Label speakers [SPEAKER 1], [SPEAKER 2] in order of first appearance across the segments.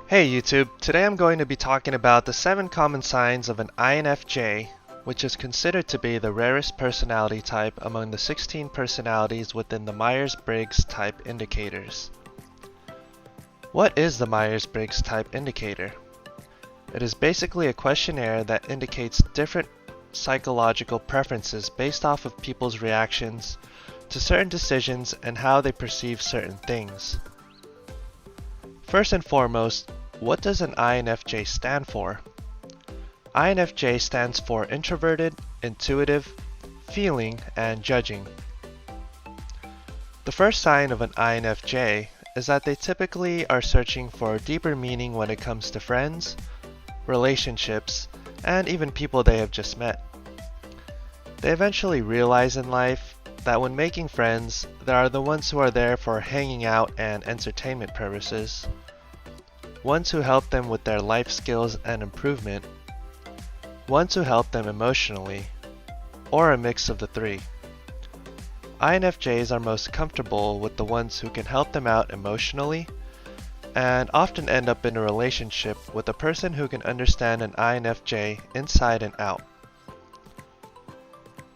[SPEAKER 1] Hey YouTube, today I'm going to be talking about the 7 common signs of an INFJ, which is considered to be the rarest personality type among the 16 personalities within the Myers-Briggs type indicators. What is the Myers-Briggs type indicator? It is basically a questionnaire that indicates different psychological preferences based off of people's reactions to certain decisions and how they perceive certain things. First and foremost, what does an INFJ stand for? INFJ stands for introverted, intuitive, feeling, and judging. The first sign of an INFJ is that they typically are searching for a deeper meaning when it comes to friends, relationships, and even people they have just met. They eventually realize in life that when making friends, there are the ones who are there for hanging out and entertainment purposes, ones who help them with their life skills and improvement, ones who help them emotionally, or a mix of the three. INFJs are most comfortable with the ones who can help them out emotionally, and often end up in a relationship with a person who can understand an INFJ inside and out.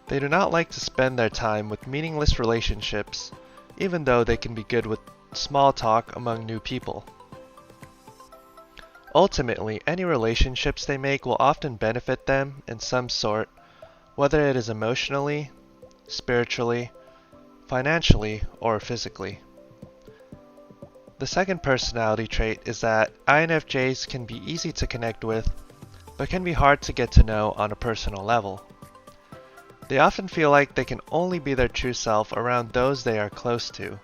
[SPEAKER 1] They do not like to spend their time with meaningless relationships, even though they can be good with small talk among new people. Ultimately, any relationships they make will often benefit them in some sort, whether it is emotionally, spiritually, financially, or physically. The second personality trait is that INFJs can be easy to connect with, but can be hard to get to know on a personal level. They often feel like they can only be their true self around those they are close to.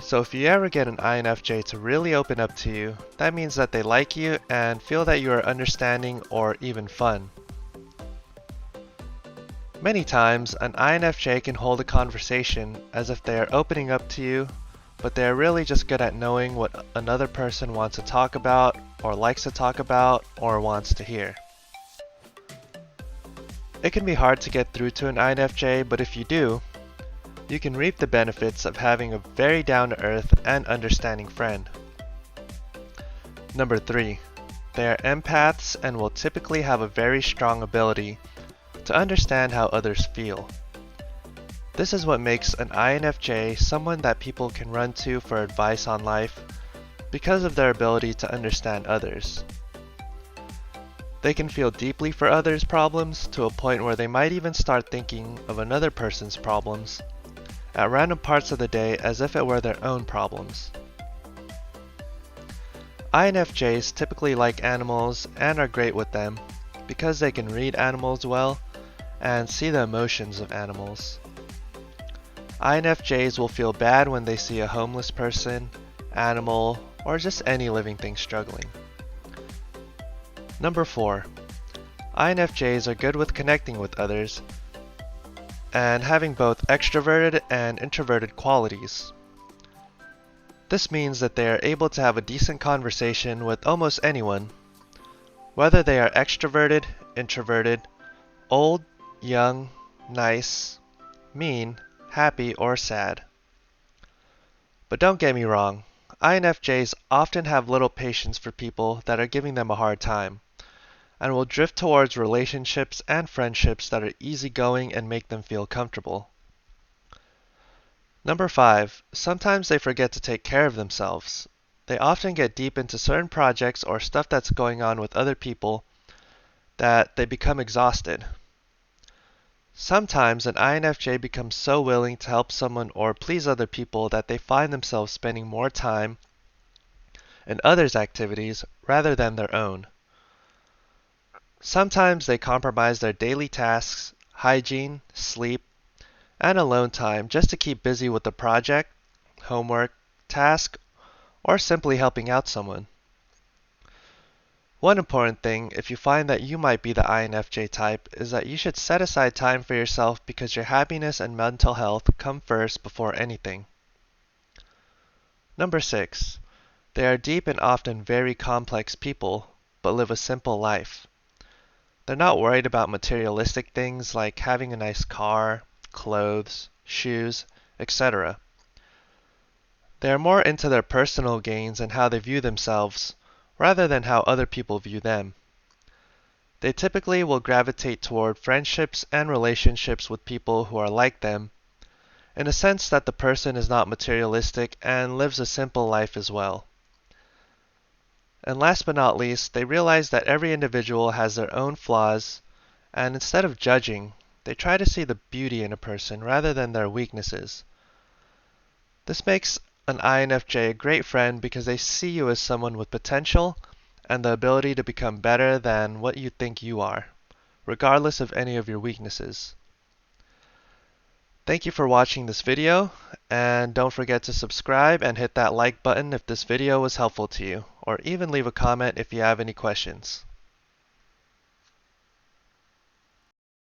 [SPEAKER 1] So if you ever get an INFJ to really open up to you, that means that they like you and feel that you are understanding or even fun. Many times, an INFJ can hold a conversation as if they are opening up to you, but they are really just good at knowing what another person wants to talk about, or likes to talk about, or wants to hear. It can be hard to get through to an INFJ, but if you do, you can reap the benefits of having a very down-to-earth and understanding friend. Number 3. They are empaths and will typically have a very strong ability to understand how others feel. This is what makes an INFJ someone that people can run to for advice on life because of their ability to understand others. They can feel deeply for others' problems to a point where they might even start thinking of another person's problems at random parts of the day as if it were their own problems. INFJs typically like animals and are great with them because they can read animals well and see the emotions of animals. INFJs will feel bad when they see a homeless person, animal, or just any living thing struggling. Number 4. INFJs are good with connecting with others and having both extroverted and introverted qualities. This means that they are able to have a decent conversation with almost anyone, whether they are extroverted, introverted, old, young, nice, mean, happy, or sad. But don't get me wrong, INFJs often have little patience for people that are giving them a hard time, and will drift towards relationships and friendships that are easygoing and make them feel comfortable. Number 5. Sometimes they forget to take care of themselves. They often get deep into certain projects or stuff that's going on with other people that they become exhausted. Sometimes an INFJ becomes so willing to help someone or please other people that they find themselves spending more time in others' activities rather than their own. Sometimes they compromise their daily tasks, hygiene, sleep, and alone time just to keep busy with the project, homework, task, or simply helping out someone. One important thing, if you find that you might be the INFJ type, is that you should set aside time for yourself because your happiness and mental health come first before anything. Number 6. They are deep and often very complex people, but live a simple life. They're not worried about materialistic things like having a nice car, clothes, shoes, etc. They are more into their personal gains and how they view themselves, rather than how other people view them. They typically will gravitate toward friendships and relationships with people who are like them, in a sense that the person is not materialistic and lives a simple life as well. And last but not least, they realize that every individual has their own flaws, and instead of judging, they try to see the beauty in a person rather than their weaknesses. This makes an INFJ a great friend because they see you as someone with potential and the ability to become better than what you think you are, regardless of any of your weaknesses. Thank you for watching this video, and don't forget to subscribe and hit that like button if this video was helpful to you, or even leave a comment if you have any questions.